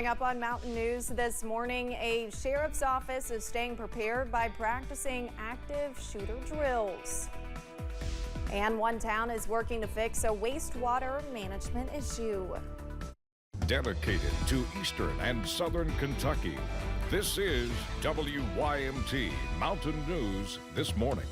Up on Mountain News this morning, a sheriff's office is staying prepared by practicing active shooter drills. And one town is working to fix a wastewater management issue. Dedicated to Eastern and Southern Kentucky, this is WYMT Mountain News this morning.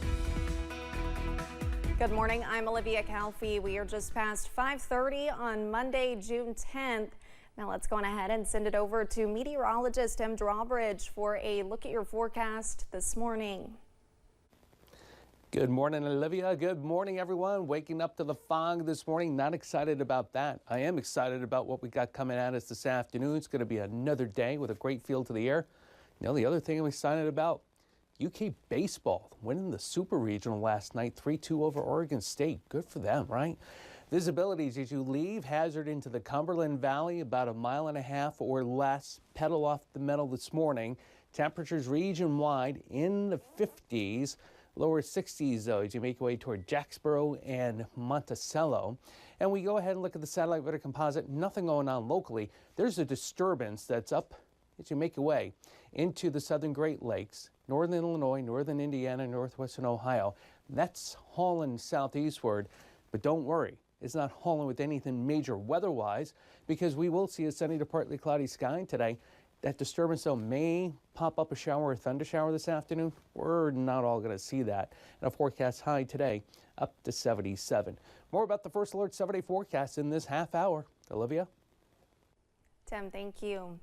Good morning, I'm Olivia Calfee. We are just past 5:30 on Monday, June 10th. Now let's go on ahead and send it over to meteorologist Tim Drawbridge for a look at your forecast this morning. Good morning, Olivia. Good morning, everyone. Waking up to the fog this morning. Not excited about that. I am excited about what we got coming at us this afternoon. It's going to be another day with a great feel to the air. You know, the other thing I'm excited about, UK baseball winning the Super Regional last night, 3-2 over Oregon State. Good for them, right? Visibilities as you leave Hazard into the Cumberland Valley, about 1.5 miles or less. Pedal off the metal this morning. Temperatures region-wide in the 50s, lower 60s though as you make your way toward Jacksboro and Monticello. And we go ahead and look at the satellite weather composite. Nothing going on locally. There's a disturbance that's up as you make your way into the southern Great Lakes, northern Illinois, northern Indiana, northwestern Ohio. That's hauling southeastward, but don't worry. It's not hauling with anything major weather-wise because we will see a sunny to partly cloudy sky today. That disturbance, though, may pop up a shower or thunder shower this afternoon. We're not all going to see that. And a forecast high today up to 77. More about the First Alert 7-day forecast in this half hour. Olivia? Tim, thank you.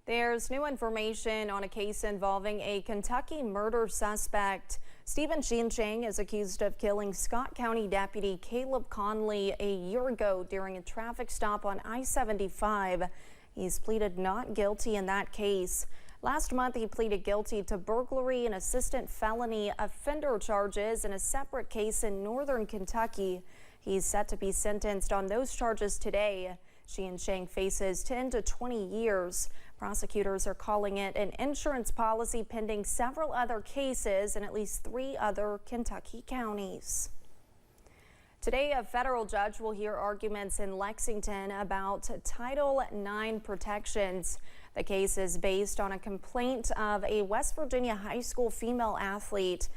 There's new information on a case involving a Kentucky murder suspect. Stephen Ching is accused of killing Scott County Deputy Caleb Conley a year ago during a traffic stop on I-75. He's pleaded not guilty in that case. Last month, he pleaded guilty to burglary and assistant felony offender charges in a separate case in northern Kentucky. He's set to be sentenced on those charges today. Ching faces 10 to 20 years. Prosecutors are calling it an insurance policy pending several other cases in at least 3 other Kentucky counties. Today, a federal judge will hear arguments in Lexington about Title IX protections. The case is based on a complaint of a West Virginia high school female athlete.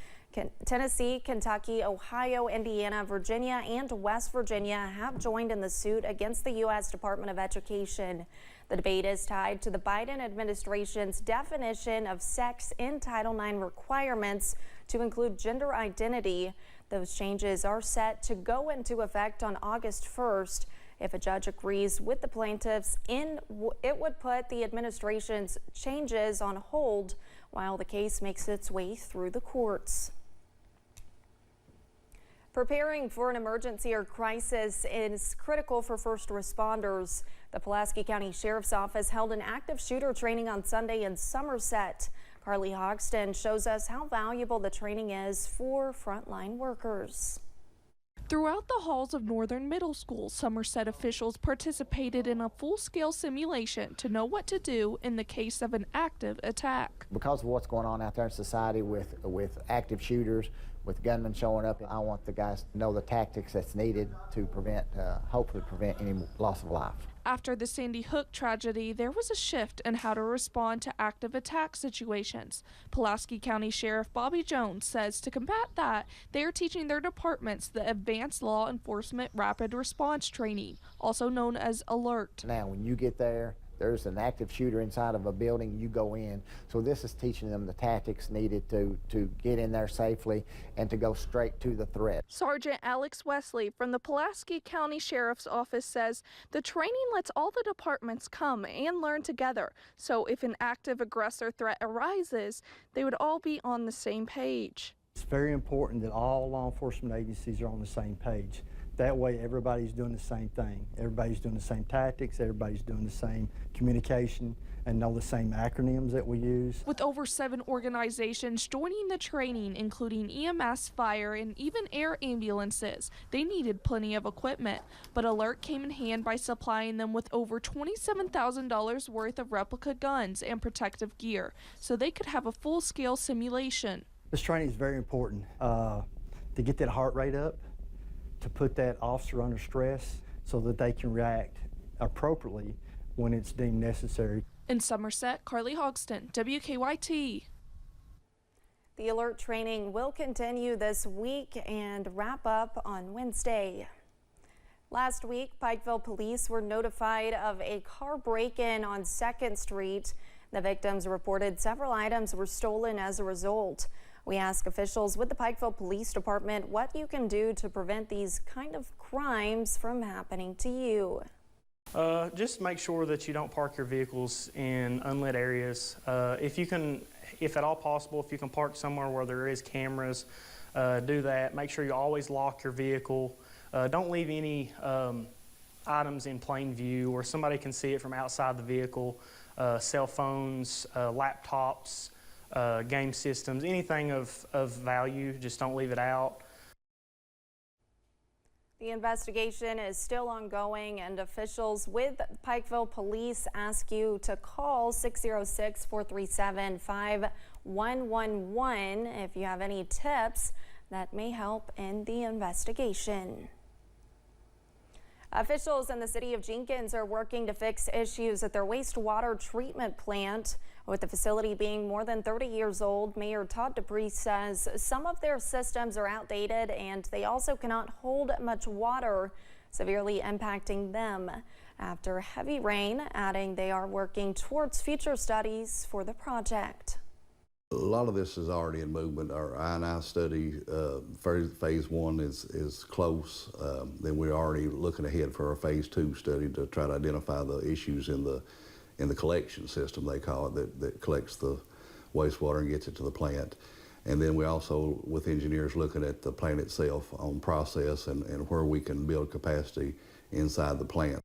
Tennessee, Kentucky, Ohio, Indiana, Virginia, and West Virginia have joined in the suit against the U.S. Department of Education. The debate is tied to the Biden administration's definition of sex in Title IX requirements to include gender identity. Those changes are set to go into effect on August 1st. If a judge agrees with the plaintiffs, it would put the administration's changes on hold while the case makes its way through the courts. Preparing for an emergency or crisis is critical for first responders. The Pulaski County Sheriff's Office held an active shooter training on Sunday in Somerset. Carly Hogston shows us how valuable the training is for frontline workers. Throughout the halls of Northern Middle School, Somerset officials participated in a full-scale simulation to know what to do in the case of an active attack. Because of what's going on out there in society with active shooters, with gunmen showing up, I want the guys to know the tactics that's needed to prevent, hopefully prevent any loss of life. After the Sandy Hook tragedy, there was a shift in how to respond to active attack situations. Pulaski County Sheriff Bobby Jones says to combat that, they are teaching their departments the Advanced Law Enforcement Rapid Response Training, also known as ALERT. Now, when you get there, there's an active shooter inside of a building, you go in. So this is teaching them the tactics needed to get in there safely and to go straight to the threat. Sergeant Alex Wesley from the Pulaski County Sheriff's Office says the training lets all the departments come and learn together. So if an active aggressor threat arises, they would all be on the same page. It's very important that all law enforcement agencies are on the same page. That way everybody's doing the same thing. Everybody's doing the same tactics, everybody's doing the same communication, and know the same acronyms that we use. With over 7 organizations joining the training, including EMS, fire, and even air ambulances, they needed plenty of equipment. But ALERT came in hand by supplying them with over $27,000 worth of replica guns and protective gear, so they could have a full-scale simulation. This training is very important to get that heart rate up, to put that officer under stress so that they can react appropriately when it's deemed necessary. In Somerset, Carly Hogston, WKYT. The alert training will continue this week and wrap up on Wednesday. Last week, Pikeville police were notified of a car break-in on 2nd Street. The victims reported several items were stolen as a result. We asked officials with the Pikeville Police Department what you can do to prevent these kind of crimes from happening to you. Just make sure that you don't park your vehicles in unlit areas. If at all possible, if you can park somewhere where there is cameras, do that. Make sure you always lock your vehicle. Don't leave any items in plain view where somebody can see it from outside the vehicle. Cell phones, laptops, game systems, anything of value, just don't leave it out. The investigation is still ongoing, and officials with Pikeville Police ask you to call 606-437-5111 if you have any tips that may help in the investigation. Officials in the city of Jenkins are working to fix issues at their wastewater treatment plant. With the facility being more than 30 years old, Mayor Todd Dupree says some of their systems are outdated and they also cannot hold much water, severely impacting them after heavy rain, adding they are working towards future studies for the project. A lot of this is already in movement. Our I&I study, phase 1 is close. Then we're already looking ahead for our phase 2 study to try to identify the issues in the collection system, they call it, that collects the wastewater and gets it to the plant. And then we also, with engineers, looking at the plant itself on process and where we can build capacity inside the plant.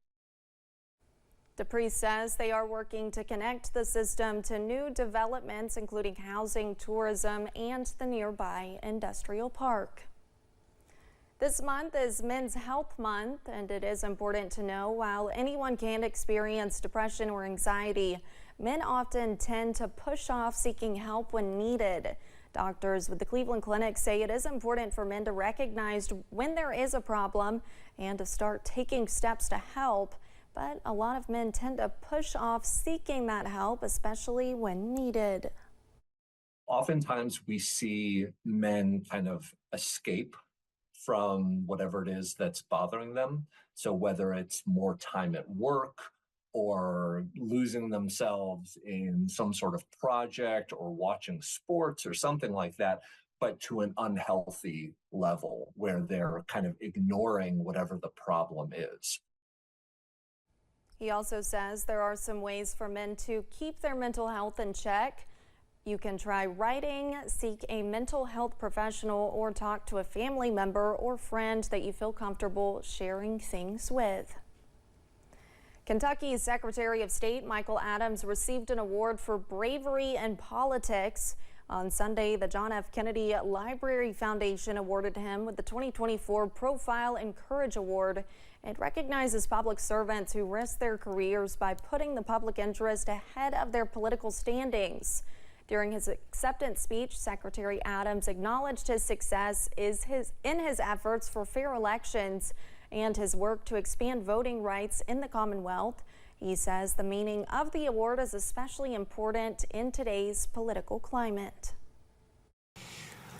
Dupree says they are working to connect the system to new developments, including housing, tourism, and the nearby industrial park. This month is Men's Health Month, and it is important to know while anyone can experience depression or anxiety, men often tend to push off seeking help when needed. Doctors with the Cleveland Clinic say it is important for men to recognize when there is a problem and to start taking steps to help. But a lot of men tend to push off seeking that help, especially when needed. Oftentimes we see men kind of escape from whatever it is that's bothering them. So whether it's more time at work or losing themselves in some sort of project or watching sports or something like that, but to an unhealthy level where they're kind of ignoring whatever the problem is. He also says there are some ways for men to keep their mental health in check. You can try writing, seek a mental health professional, or talk to a family member or friend that you feel comfortable sharing things with. Kentucky's Secretary of State Michael Adams received an award for bravery in politics. On Sunday, the John F. Kennedy Library Foundation awarded him with the 2024 Profile and Courage Award. It recognizes public servants who risk their careers by putting the public interest ahead of their political standings. During his acceptance speech, Secretary Adams acknowledged his success in his efforts for fair elections and his work to expand voting rights in the Commonwealth. He says the meaning of the award is especially important in today's political climate.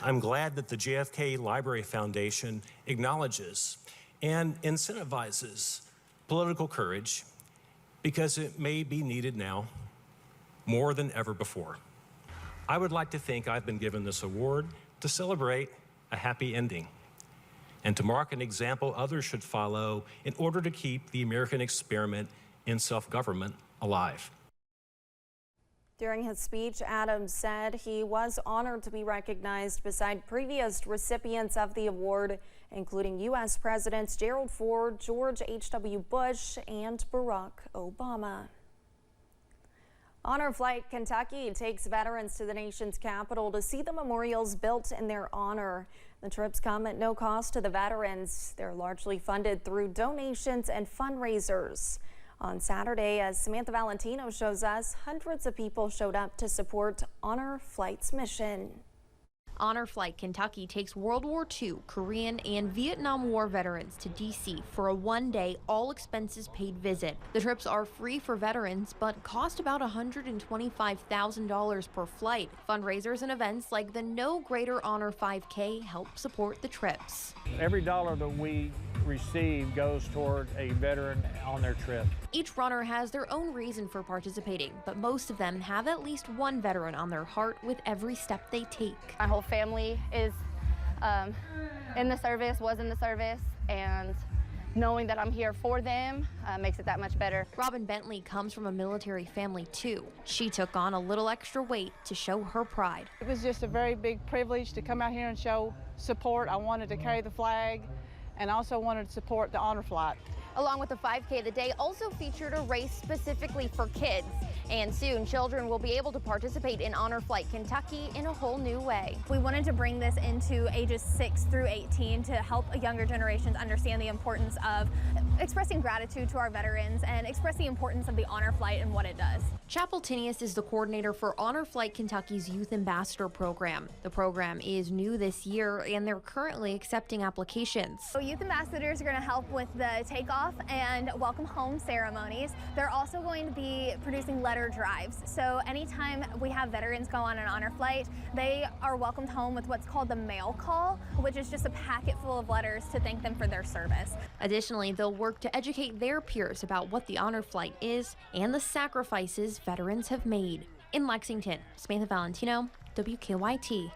I'm glad that the JFK Library Foundation acknowledges and incentivizes political courage because it may be needed now more than ever before. I would like to think I've been given this award to celebrate a happy ending and to mark an example others should follow in order to keep the American experiment in self-government alive. During his speech, Adams said he was honored to be recognized beside previous recipients of the award, including U.S. Presidents Gerald Ford, George H.W. Bush, and Barack Obama. Honor Flight Kentucky takes veterans to the nation's capital to see the memorials built in their honor. The trips come at no cost to the veterans. They're largely funded through donations and fundraisers. On Saturday, as Samantha Valentino shows us, hundreds of people showed up to support Honor Flight's mission. Honor Flight Kentucky takes World War II, Korean, and Vietnam War veterans to D.C. for a one-day, all-expenses-paid visit. The trips are free for veterans, but cost about $125,000 per flight. Fundraisers and events like the No Greater Honor 5K help support the trips. Every dollar that we receive goes toward a veteran on their trip. Each runner has their own reason for participating, but most of them have at least one veteran on their heart with every step they take. My whole family is in the service, was in the service, and knowing that I'm here for them makes it that much better. Robin Bentley comes from a military family too. She took on a little extra weight to show her pride. It was just a very big privilege to come out here and show support. I wanted to carry the flag and also wanted to support the Honor Flight. Along with the 5K, the day also featured a race specifically for kids. And soon, children will be able to participate in Honor Flight Kentucky in a whole new way. We wanted to bring this into ages 6 through 18 to help younger generations understand the importance of expressing gratitude to our veterans and express the importance of the Honor Flight and what it does. Chapel Tinius is the coordinator for Honor Flight Kentucky's Youth Ambassador Program. The program is new this year, and they're currently accepting applications. So youth ambassadors are going to help with the takeoff and welcome home ceremonies. They're also going to be producing letter drives. So anytime we have veterans go on an honor flight, they are welcomed home with what's called the mail call, which is just a packet full of letters to thank them for their service. Additionally, they'll work to educate their peers about what the Honor Flight is and the sacrifices veterans have made. In Lexington, Samantha Valentino, WKYT.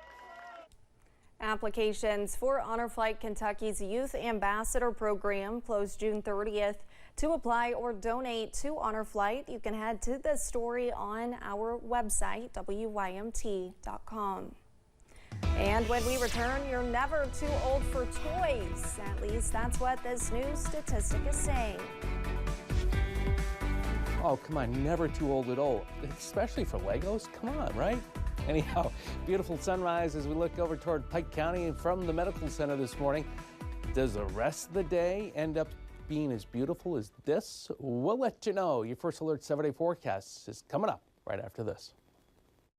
Applications for Honor Flight Kentucky's Youth Ambassador Program closed June 30th. To apply or donate to Honor Flight, you can head to the story on our website, wymt.com. And when we return, you're never too old for toys. At least that's what this new statistic is saying. Oh, come on, never too old at all, especially for Legos. Come on, right? Anyhow, beautiful sunrise as we look over toward Pike County and from the medical center this morning. Does the rest of the day end up being as beautiful as this? We'll let you know. Your first alert 7-day forecast is coming up right after this.